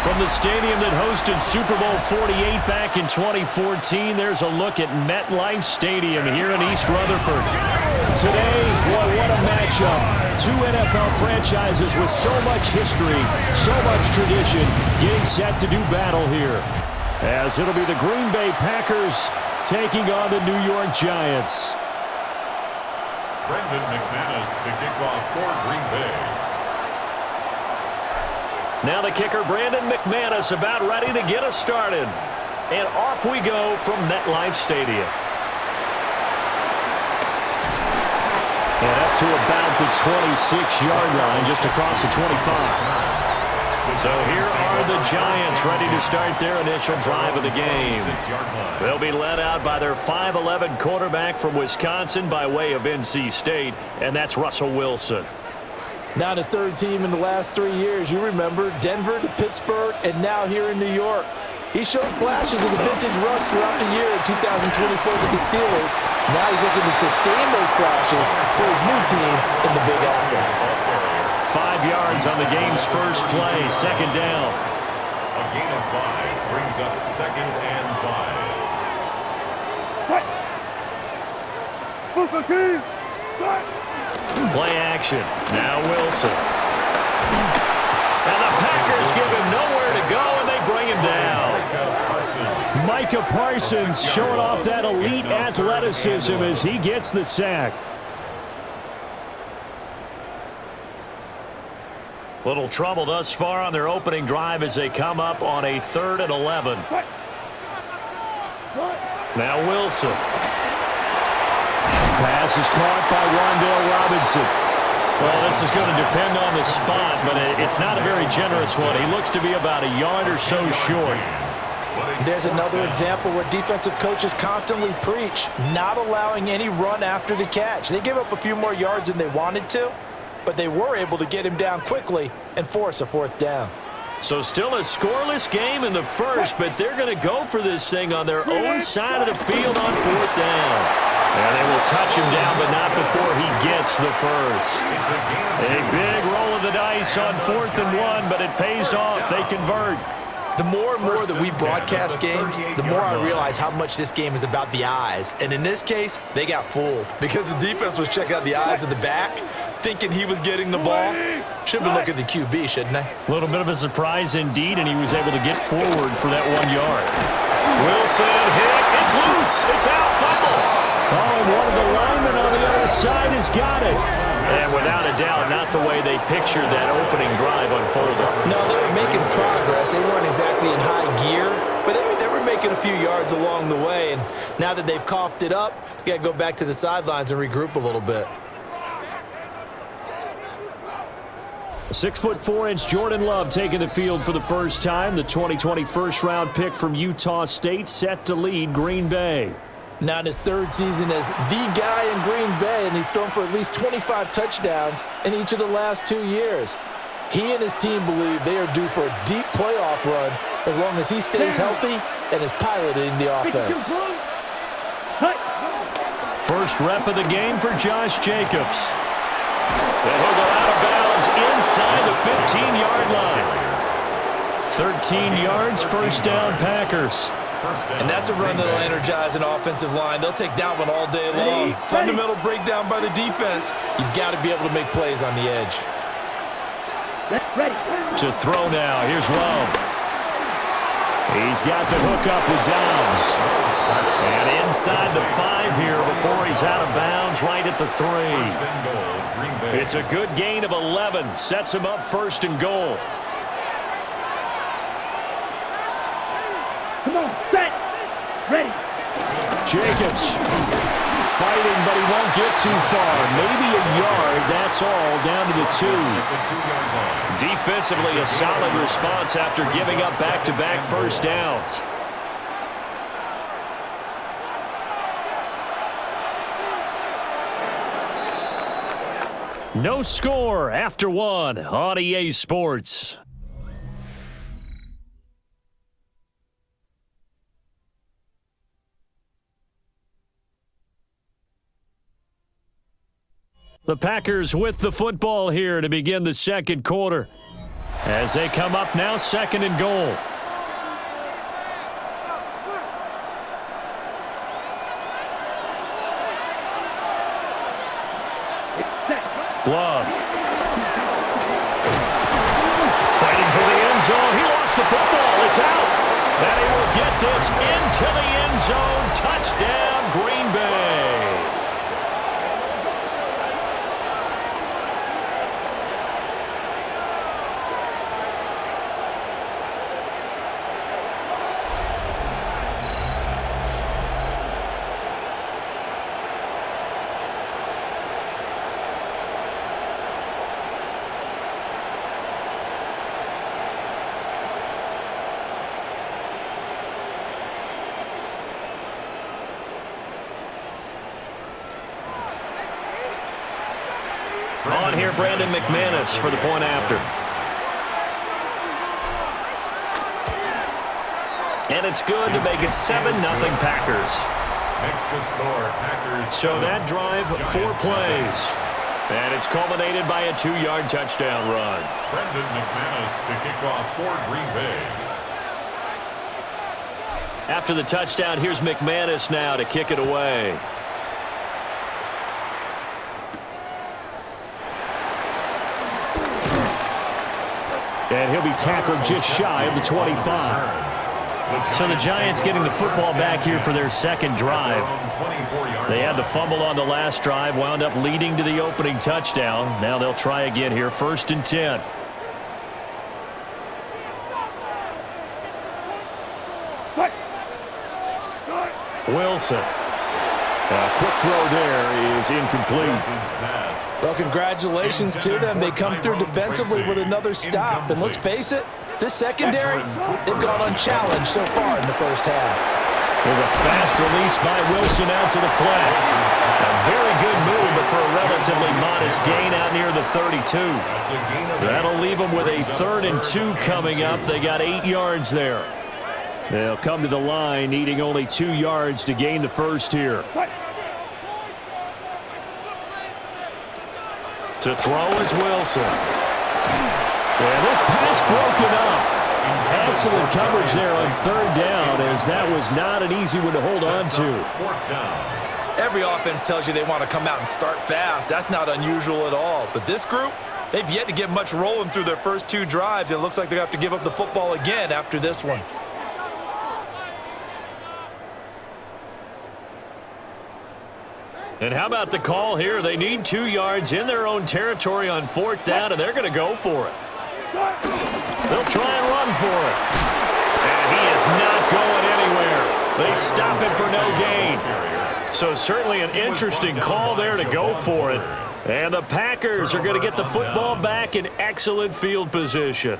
From the stadium that hosted Super Bowl 48 back in 2014, there's a look at MetLife Stadium here in East Rutherford. Today, boy, what a matchup. Two NFL franchises with so much history, so much tradition, getting set to do battle here. As it'll be the Green Bay Packers taking on the New York Giants. Brendan McManus to kick off for Green Bay. Now the kicker, Brandon McManus, about ready to get us started. And off we go from MetLife Stadium. And up to about the 26-yard line, just across the 25. So here are the Giants ready to start their initial drive of the game. They'll be led out by their 5'11" quarterback from Wisconsin by way of NC State, and that's Russell Wilson. Now the third team in the last 3 years. You remember Denver to Pittsburgh and now here in New York. He showed flashes of the vintage rush throughout the year in 2024 with the Steelers. Now he's looking to sustain those flashes for his new team in the Big Apple. 5 yards on the game's first play, second down. A gain of 5 brings up 2nd and 5. Play action. Now Wilson. And the Packers give him nowhere to go, and they bring him down. Micah Parsons showing off that elite athleticism as he gets the sack. Little trouble thus far on their opening drive as they come up on a 3rd and 11. Now Wilson. Pass is caught by Wan'Dale Robinson. Well, this is going to depend on the spot, but it's not a very generous one. He looks to be about a yard or so short. There's another example where defensive coaches constantly preach not allowing any run after the catch. They give up a few more yards than they wanted to, but they were able to get him down quickly and force a 4th down. So still a scoreless game in the first, but they're going to go for this thing on their own side of the field on 4th down. And they will touch him down, but not before he gets the first. A big roll of the dice on 4th and 1, but it pays off. They convert. The more and more that we broadcast games, the more I realize how much this game is about the eyes. And in this case, they got fooled because the defense was checking out the eyes of the back, thinking he was getting the ball. Should have been looking at the QB, shouldn't they? A little bit of a surprise indeed, and he was able to get forward for that 1 yard. Wilson hit. It's loose. It's out. Fumble. Oh, and one of the linemen on the other side has got it. And without a doubt, not the way they pictured that opening drive unfolded. No, they were making progress. They weren't exactly in high gear, but they were making a few yards along the way. And now that they've coughed it up, you got to go back to the sidelines and regroup a little bit. 6'4" Jordan Love taking the field for the first time. The 2020 first-round pick from Utah State set to lead Green Bay. Now in his 3rd season as the guy in Green Bay, and he's thrown for at least 25 touchdowns in each of the last 2 years. He and his team believe they are due for a deep playoff run as long as he stays healthy and is piloting the offense. First rep of the game for Josh Jacobs. And he'll go out of bounds inside the 15-yard line. 13 yards, first down Packers. And that's a run that'll energize an offensive line. They'll take that one all day long. Fundamental breakdown by the defense. You've got to be able to make plays on the edge. To throw now. Here's Love. He's got the hook up with Dobbs. And inside the 5 here before he's out of bounds right at the 3. It's a good gain of 11. Sets him up 1st and goal. Come on, set, ready. Jacobs fighting, but he won't get too far. Maybe a yard, that's all, down to the 2. Defensively, a solid response after giving up back-to-back first downs. No score after 1 on EA Sports. The Packers with the football here to begin the second quarter. As they come up now, 2nd and goal. Love. Fighting for the end zone. He lost the football. It's out. And he will get this into the end zone. Touchdown, Green Bay. On here, Brandon McManus for the point after. And it's good to make it 7-0 Packers. Makes the score, Packers. So that drive, 4 plays. And it's culminated by a 2-yard touchdown run. Brandon McManus to kick off for Green Bay. After the touchdown, here's McManus now to kick it away. And he'll be tackled just shy of the 25. So the Giants getting the football back here for their 2nd drive. They had the fumble on the last drive, wound up leading to the opening touchdown. Now they'll try again here, 1st and 10. Wilson. A quick throw there is incomplete. Well, congratulations to them. They come through defensively with another stop. And let's face it, this secondary, they've gone unchallenged so far in the first half. There's a fast release by Wilson out to the flat. A very good move, but for a relatively modest gain out near the 32. That'll leave them with a 3rd and 2 coming up. They got 8 yards there. They'll come to the line needing only 2 yards to gain the first here. To throw is Wilson. And this pass broken up. Excellent coverage there on 3rd down, as that was not an easy one to hold on to. Every offense tells you they want to come out and start fast. That's not unusual at all. But this group, they've yet to get much rolling through their first 2 drives. It looks like they have to give up the football again after this one. And how about the call here? They need 2 yards in their own territory on 4th down, and they're going to go for it. They'll try and run for it. And he is not going anywhere. They stop it for no gain. So certainly an interesting call there to go for it. And the Packers are going to get the football back in excellent field position.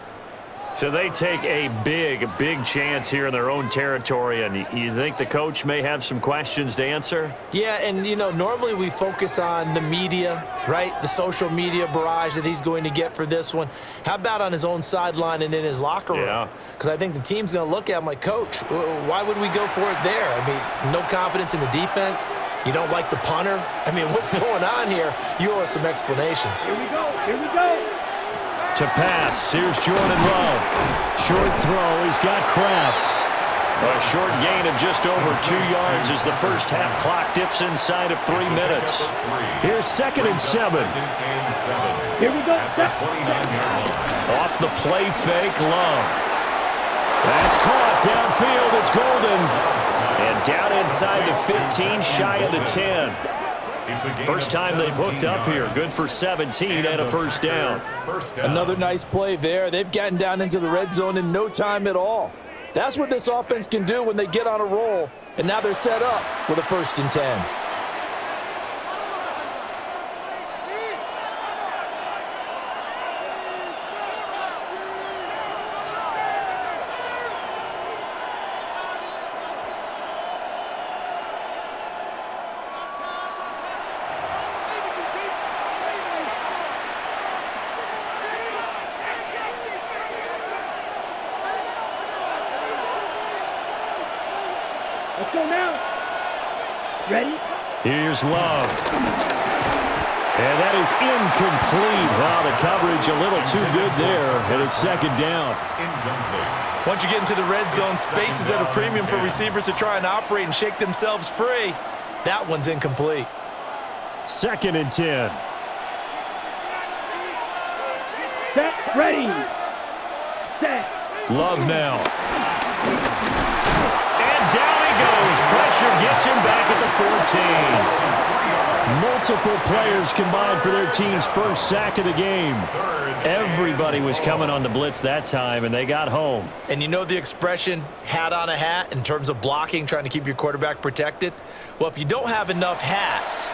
So they take a big chance here in their own territory, and you think the coach may have some questions to answer? Yeah, and, you know, normally we focus on the media, right? The social media barrage that he's going to get for this one. How about on his own sideline and in his locker room? Yeah. Because I think the team's going to look at him like, Coach, why would we go for it there? I mean, no confidence in the defense. You don't like the punter? I mean, what's going on here? You owe us some explanations. Here we go. Here we go. To pass, here's Jordan Love. Short throw, he's got Kraft. A short gain of just over 2 yards as the first half clock dips inside of 3 minutes. Here's 2nd and 7. Here we go. Off the play fake, Love. That's caught downfield, it's Golden. And down inside the 15, shy of the 10. First time they've hooked up here. Good for 17 and a first down. Another nice play there. They've gotten down into the red zone in no time at all. That's what this offense can do when they get on a roll. And now they're set up with a 1st and 10. Let's go now. Ready? Here's Love. And that is incomplete. Wow, the coverage a little too good there, and it's second down. Incomplete. Once you get into the red zone, space is at a premium for receivers to try and operate and shake themselves free. That one's incomplete. Second and 10. Set, ready. Set. Love now. And down he goes. Pressure gets him back at the 14. Multiple players combined for their team's first sack of the game. Everybody was coming on the blitz that time, and they got home. And you know the expression, hat on a hat, in terms of blocking, trying to keep your quarterback protected? Well, if you don't have enough hats,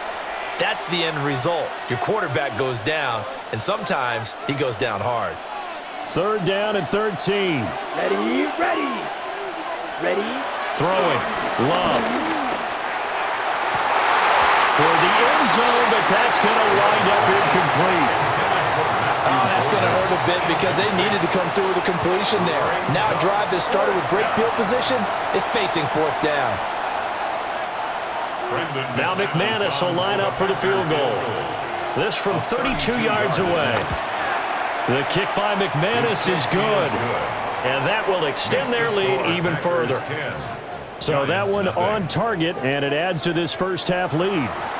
that's the end result. Your quarterback goes down, and sometimes he goes down hard. Third down and 13. Ready, ready. Ready. Throwing. Love. For the end zone, but that's going to wind up incomplete. Oh, that's going to hurt a bit because they needed to come through with a completion there. Now a drive that started with great field position is facing fourth down. Now McManus will line up for the field goal. This from 32 yards away. The kick by McManus is good. And that will extend their lead even further. So that one on target, and it adds to this first half lead.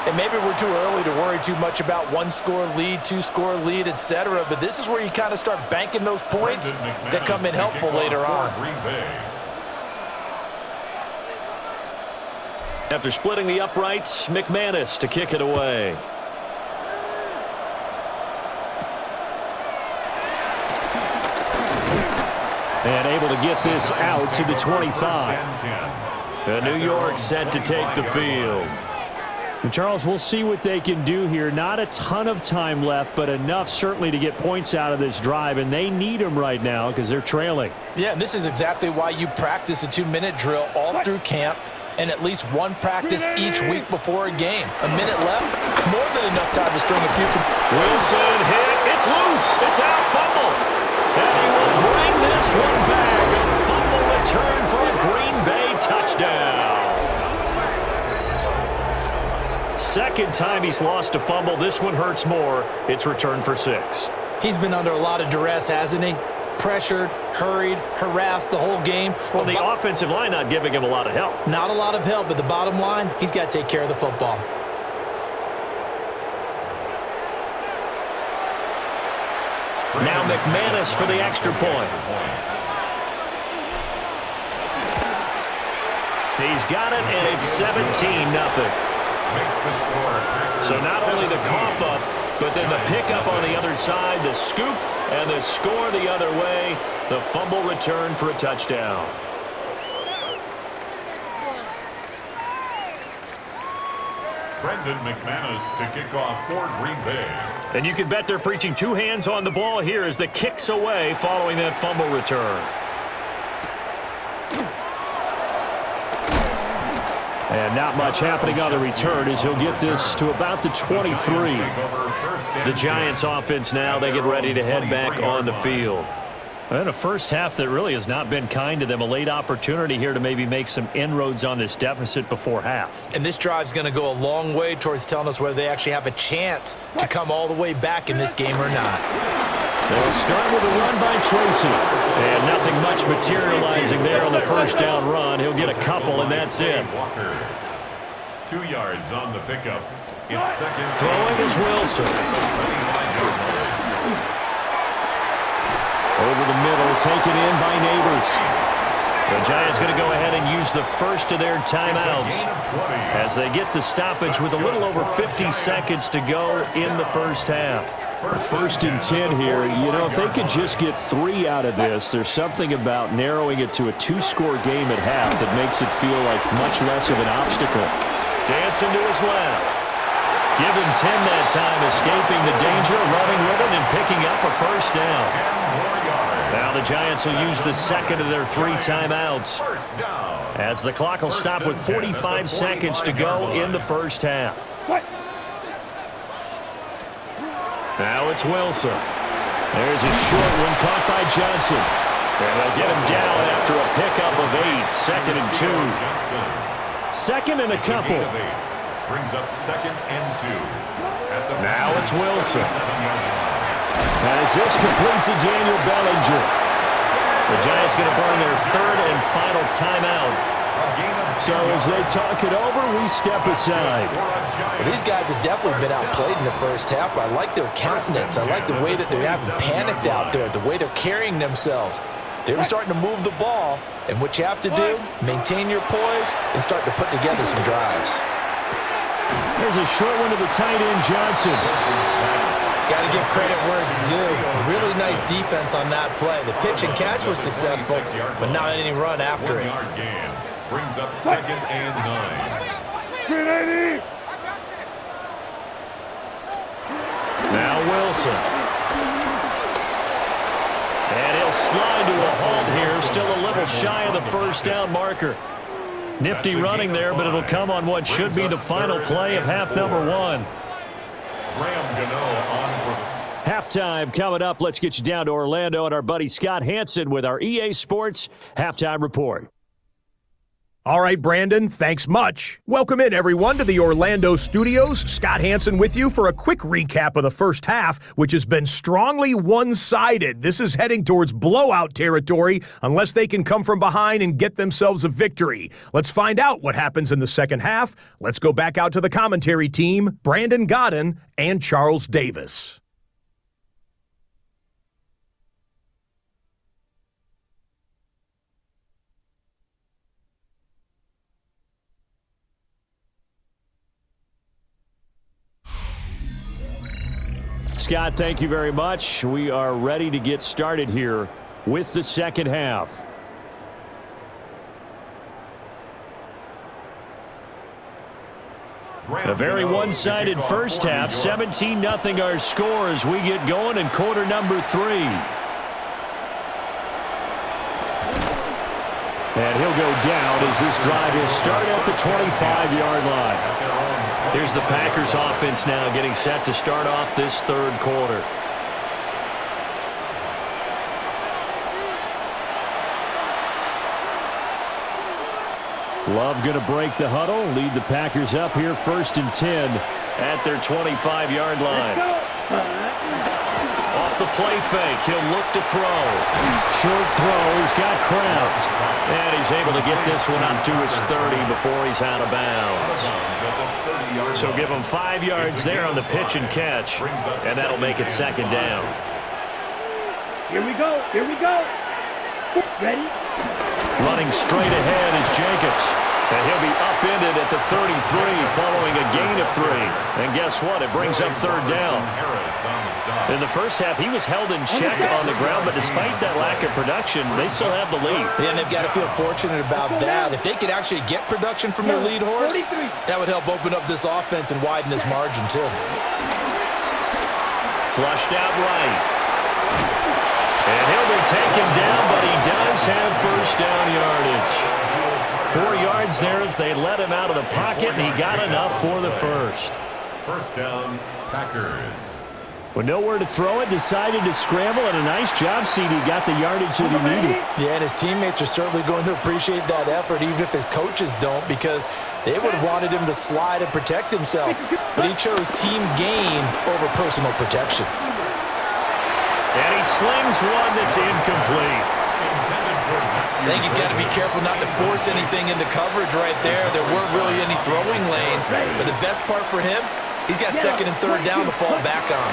And maybe we're too early to worry too much about one-score lead, two-score lead, etc. But this is where you kind of start banking those points that come in helpful later on. After splitting the uprights, McManus to kick it away. And able to get this out to the 25. New York set to take the field. And Charles, we'll see what they can do here. Not a ton of time left, but enough certainly to get points out of this drive, and they need them right now because they're trailing. Yeah, and this is exactly why you practice a 2-minute drill all through camp and at least one practice each week before a game. A minute left, more than enough time to string a few. Wilson hit. It's loose. It's out. Fumble. And he will bring this one back. A fumble return for a Green Bay touchdown. Second time he's lost a fumble. This one hurts more. It's returned for 6. He's been under a lot of duress, hasn't he? Pressured, hurried, harassed the whole game. Well, the offensive line not giving him a lot of help. Not a lot of help, but the bottom line, he's got to take care of the football. Now McManus for the extra point. He's got it, and it's 17-0. So not only the cough up, but then the pickup on the other side, the scoop, and the score the other way. The fumble return for a touchdown. Brendan McManus to kick off for Green Bay. And you can bet they're preaching two hands on the ball here as the kick's away following that fumble return. And not much happening on the return as he'll get this to about the 23. The Giants offense now, they get ready to head back on the field. And a first half that really has not been kind to them. A late opportunity here to maybe make some inroads on this deficit before half. And this drive's going to go a long way towards telling us whether they actually have a chance to come all the way back in this game or not. They'll start with a run by Tracy. And nothing much materializing there on the first down run. He'll get a couple, and that's it. 2 yards on the pickup. It's second. Throwing is Wilson. Over the middle, taken in by Neighbors. The Giants going to go ahead and use the first of their timeouts as they get the stoppage with a little over 50 seconds to go in the first half. First and 10 here. You know, if they could just get 3 out of this, there's something about narrowing it to a 2-score game at half that makes it feel like much less of an obstacle. Dancing to his left. Give him 10 that time, escaping the danger, running with it, and picking up a first down. Now the Giants will use the second of their 3 timeouts as the clock will stop with 45 seconds to go in the first half. Now it's Wilson. There's a short one caught by Johnson. And they'll get him down after a pickup of 8. Second and 2. Second and a couple. Brings up 2nd and 2. Now it's Wilson. As this complete to Daniel Bellinger. The Giants going to burn their 3rd and final timeout. So as they talk it over, we step aside. Well, these guys have definitely been outplayed in the first half, but I like their countenance. I like the way that they haven't panicked out there, the way they're carrying themselves. They're starting to move the ball, and what you have to do, maintain your poise and start to put together some drives. There's a short one to the tight end, Johnson. Got to give credit where it's due. Really nice defense on that play. The pitch and catch was successful, but not any run after it. Brings up 2nd and 9. Now Wilson. And he'll slide to a halt here. Still a little shy of the first down marker. Nifty running there, but it'll come on what should be the final play of half number 1. Halftime coming up. Let's get you down to Orlando and our buddy Scott Hanson with our EA Sports Halftime Report. All right, Brandon, thanks much. Welcome in, everyone, to the Orlando studios. Scott Hanson with you for a quick recap of the first half, which has been strongly one-sided. This is heading towards blowout territory unless they can come from behind and get themselves a victory. Let's find out what happens in the second half. Let's go back out to the commentary team, Brandon Godden and Charles Davis. Scott, thank you very much. We are ready to get started here with the second half. A very one-sided first half. 17-0 our score as we get going in quarter number 3. And he'll go down as this drive will start at the 25-yard line. Here's the Packers offense now getting set to start off this third quarter. Love going to break the huddle, lead the Packers up here 1st and 10 at their 25-yard line. Off the play fake, he'll look to throw. Short throw, he's got Kraft. And he's able to get this one up to his 30 before he's out of bounds. So give him 5 yards there on the pitch and catch, and that'll make it 2nd down. Here we go. Here we go. Ready? Running straight ahead is Jacobs. And he'll be upended at the 33 following a gain of 3. And guess what? It brings up 3rd down. In the first half, he was held in check on the ground, but despite that lack of production, they still have the lead. Yeah, and they've got to feel fortunate about that. If they could actually get production from their lead horse, that would help open up this offense and widen this margin, too. Flushed out right. And he'll be taken down, but he does have first down yardage. 4 yards there as they let him out of the pocket, and he got enough for the first. First down, Packers. With nowhere to throw it, decided to scramble, and a nice job, CD. Got the yardage that he needed. Yeah, and his teammates are certainly going to appreciate that effort, even if his coaches don't, because they would have wanted him to slide and protect himself. But he chose team gain over personal protection. And he slings one that's incomplete. I think he's got to be careful not to force anything into coverage right there. There weren't really any throwing lanes, but the best part for him, he's got 2nd and 3rd down to fall back on.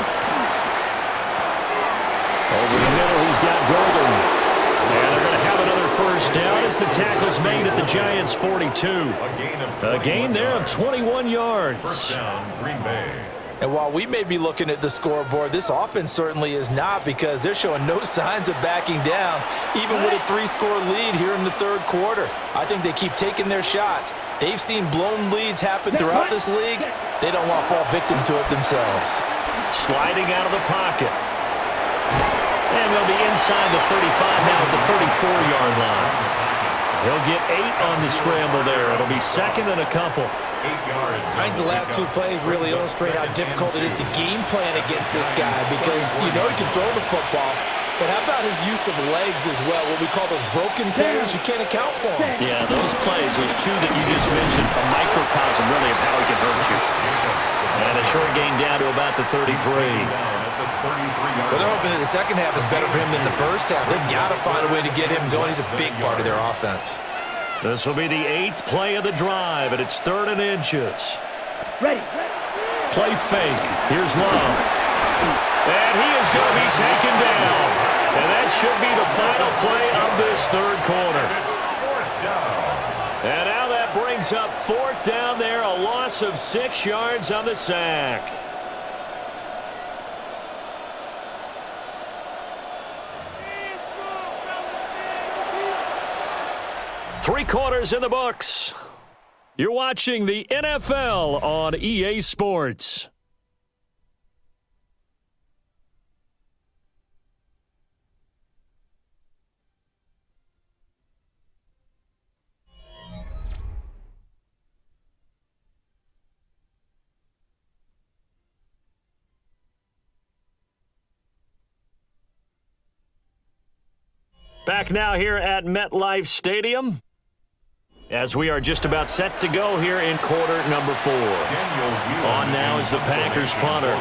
Over the middle, he's got Golden. And they're going to have another first down as the tackle's made at the Giants' 42. A gain there of 21 yards. First down, Green Bay. And while we may be looking at the scoreboard, this offense certainly is not, because they're showing no signs of backing down, even with a 3-score lead here in the third quarter. I think they keep taking their shots. They've seen blown leads happen throughout this league. They don't want to fall victim to it themselves. Sliding out of the pocket. And they'll be inside the 35 now at the 34-yard line. He'll get 8 on the scramble there. It'll be 2nd and a couple. 8 yards. I think the last 2 plays really illustrate how difficult it is to game plan against this guy, because you know he can throw the football, But how about his use of legs as well, what we call those broken plays? You can't account for them. Yeah, those plays, those two that you just mentioned, a microcosm really of how he can hurt you. And a short gain down to about the 33. Well, they're hoping that the second half is better for him than the first half. They've got to find a way to get him going. He's a big part of their offense. This will be the 8th play of the drive, and it's 3rd and inches. Ready. Play fake. Here's Love. And he is going to be taken down. And that should be the final play of this 3rd quarter. And now that brings up 4th down there, a loss of 6 yards on the sack. Three quarters in the books. You're watching the NFL on EA Sports. Back now here at MetLife Stadium, as we are just about set to go here in quarter number 4. On now is the Packers punter,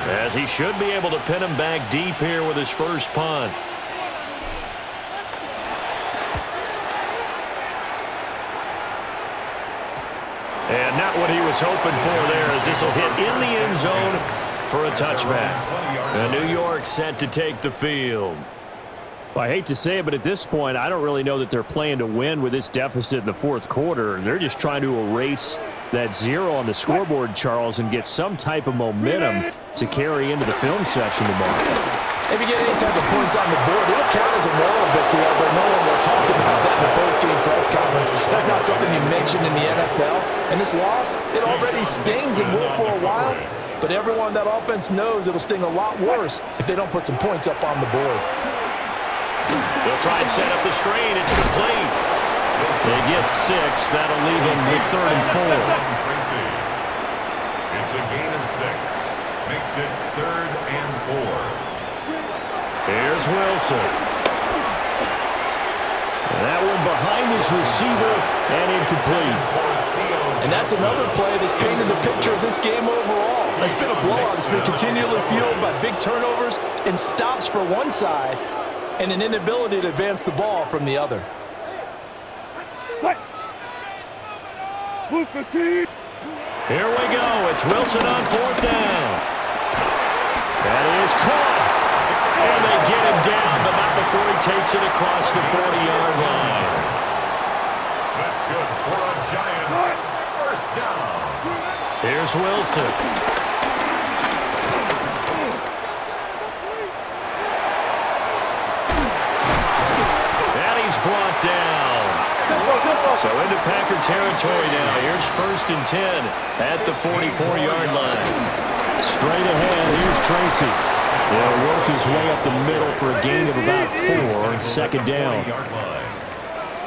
as he should be able to pin him back deep here with his first punt. And not what he was hoping for there, as this will hit in the end zone for a touchback. And New York set to take the field. Well, I hate to say it, but at this point, I don't really know that they're playing to win with this deficit in the 4th quarter. They're just trying to erase that 0 on the scoreboard, Charles, and get some type of momentum to carry into the film section tomorrow. If you get any type of points on the board, it'll count as a moral victory, although no one will talk about that in the post-game press conference. That's not something you mentioned in the NFL. And this loss, it already stings and will for a while, but everyone on that offense knows it'll sting a lot worse if they don't put some points up on the board. They'll try and set up the screen. It's complete. They get 6. That'll leave them with 3rd and 4. It's a gain of 6. Makes it 3rd and 4. Here's Wilson. And that one behind his receiver and incomplete. And that's another play that's painted the picture of this game overall. It's been a blowout. It's been continually fueled by big turnovers and stops for one side, and an inability to advance the ball from the other. Here we go. It's Wilson on 4th down. That is caught. And they get him down, but not before he takes it across the 40-yard line. That's good for a Giants. First down. Here's Wilson. Brought down. So into Packer territory now. Here's 1st and 10 at the 44-yard line. Straight ahead, here's Tracy. They'll work his way up the middle for a gain of about 4. 2nd down.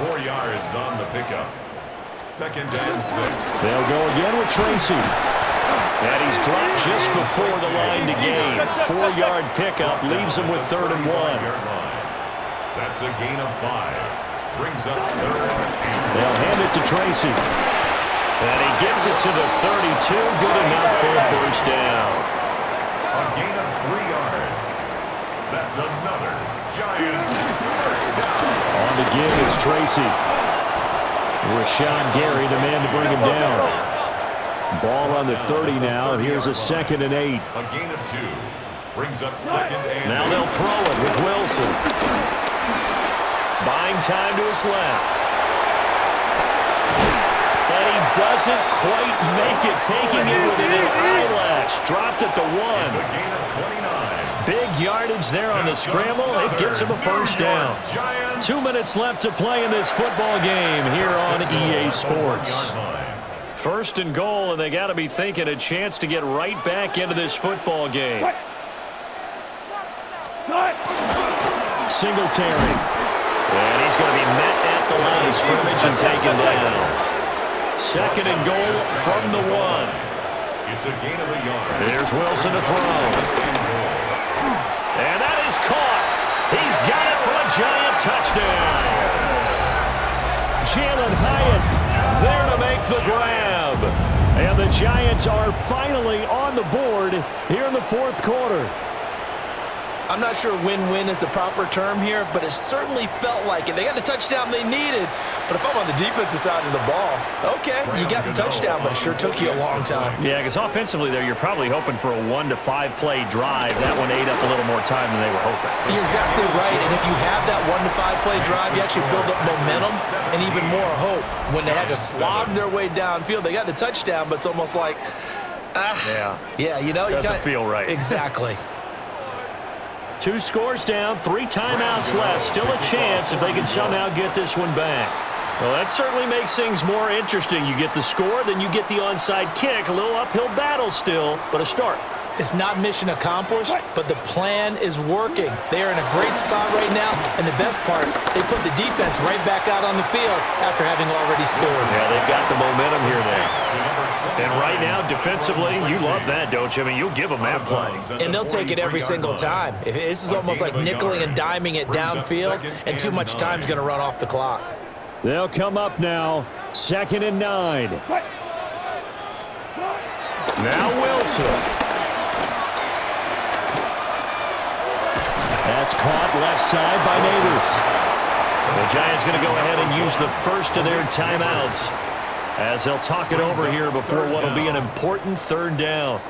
4 yards on the pickup. 2nd and 6. They'll go again with Tracy. And he's dropped just before the line to gain. 4-yard pickup leaves him with 3rd and 1. That's a gain of 5. Brings up 3rd and 1. They'll hand it to Tracy. And he gets it to the 32. Good enough for a 1st down. A gain of 3 yards. That's another Giants 1st down. On the give, it's Tracy. Rashawn Gary, the man to bring him down. Ball on the 30 now. Here's a 2nd and 8. A gain of 2. Brings up 2nd and 8. Now they'll throw it with Wilson. Buying time to his left. And he doesn't quite make it, taking it within an eyelash. Dropped at the 1. It's a gain of 29. Big yardage there on the scramble. It gets him a 1st down. 2 minutes left to play in this football game here on EA Sports. 1st and goal, and they got to be thinking a chance to get right back into this football game. Singletary. And he's going to be met at the line of scrimmage and taken down. 2nd and goal from the 1. It's a gain of a yard. Here's Wilson to throw. And that is caught. He got it for a Giant touchdown. Jalen Hyatt there to make the grab. And the Giants are finally on the board here in the fourth quarter. I'm not sure win-win is the proper term here, but it certainly felt like it. They got the touchdown they needed, but if I'm on the defensive side of the ball, okay, you got the touchdown, but it sure took you a long time. Yeah, because offensively there, you're probably hoping for a 1 to 5 play drive. That one ate up a little more time than they were hoping. You're exactly right, and if you have that 1 to 5 play drive, you actually build up momentum and even more hope. When they had to slog their way downfield, they got the touchdown, but it's almost like, you know, doesn't feel right. Exactly. 2 scores down, 3 timeouts left. Still a chance if they can somehow get this one back. Well, that certainly makes things more interesting. You get the score, then you get the onside kick. A little uphill battle still, but a start. It's not mission accomplished, but the plan is working. They are in a great spot right now, and the best part, they put the defense right back out on the field after having already scored. Yeah, they've got the momentum here then. And right now, defensively, you love that, don't you? I mean, you'll give them that play. And they'll take it every single time. This is almost like nickeling and diming it downfield, and too much time's going to run off the clock. They'll come up now, 2nd and 9. Now Wilson. That's caught left side by Neighbors. The Giants going to go ahead and use the first of their timeouts as they'll talk it over here before what will be an important 3rd down.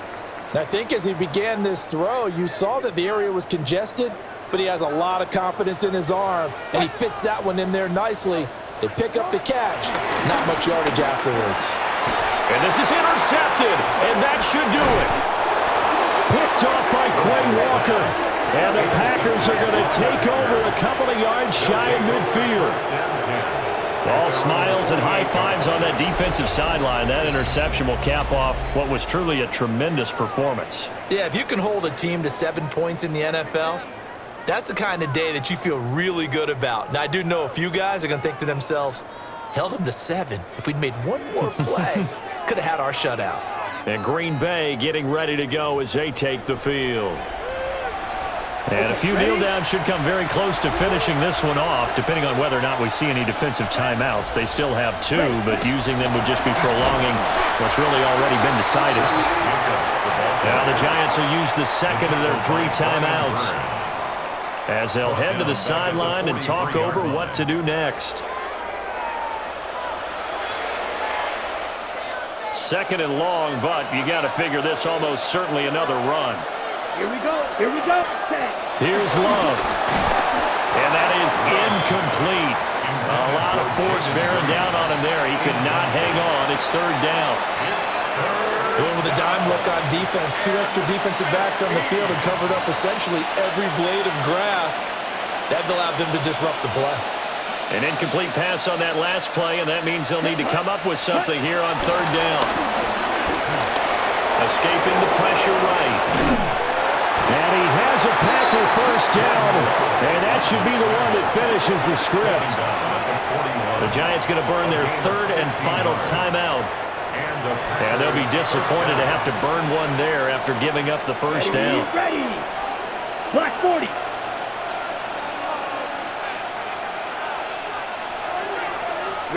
I think as he began this throw, you saw that the area was congested, but he has a lot of confidence in his arm, and he fits that one in there nicely. They pick up the catch. Not much yardage afterwards. And this is intercepted, and that should do it. Picked off by Quay Walker. And the Packers are going to take over a couple of yards shy of midfield. All smiles and high fives on that defensive sideline. That interception will cap off what was truly a tremendous performance. Yeah, if you can hold a team to 7 points in the NFL, that's the kind of day that you feel really good about. Now, I do know a few guys are going to think to themselves, held them to 7. If we'd made one more play, could have had our shutout. And Green Bay getting ready to go as they take the field. And a few kneel downs should come very close to finishing this one off, depending on whether or not we see any defensive timeouts. They still have 2, but using them would just be prolonging what's really already been decided. Now the Giants will use the 2nd of their 3 timeouts as they'll head to the sideline and talk over what to do next. 2nd and long, but you got to figure this almost certainly another run. Here we go. Here we go. Here's Love. And that is incomplete. A lot of force bearing down on him there. He could not hang on. It's 3rd down. Going with a dime look on defense. 2 extra defensive backs on the field and covered up essentially every blade of grass. That allowed them to disrupt the play. An incomplete pass on that last play, and that means they'll need to come up with something here on 3rd down. Escaping the pressure right. And he has a Packer 1st down, and that should be the one that finishes the script. The Giants going to burn their 3rd and final timeout. And they'll be disappointed to have to burn one there after giving up the 1st down. Ready. Black 40.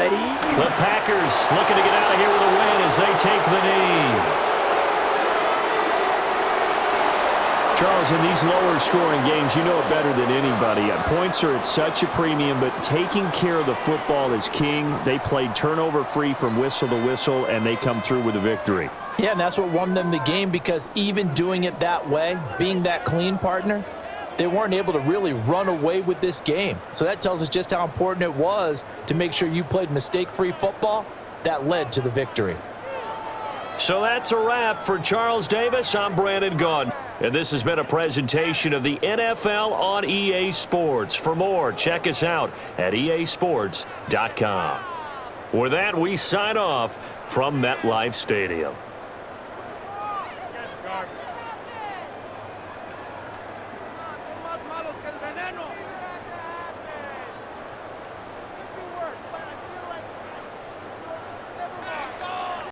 Ready. The Packers looking to get out of here with a win as they take the knee. Charles, in these lower-scoring games, you know it better than anybody. Points are at such a premium, but taking care of the football is king. They played turnover-free from whistle to whistle, and they come through with a victory. Yeah, and that's what won them the game, because even doing it that way, being that clean partner, they weren't able to really run away with this game. So that tells us just how important it was to make sure you played mistake-free football. That led to the victory. So that's a wrap for Charles Davis. I'm Brandon Gaudin. And this has been a presentation of the NFL on EA Sports. For more, check us out at easports.com. With that, we sign off from MetLife Stadium.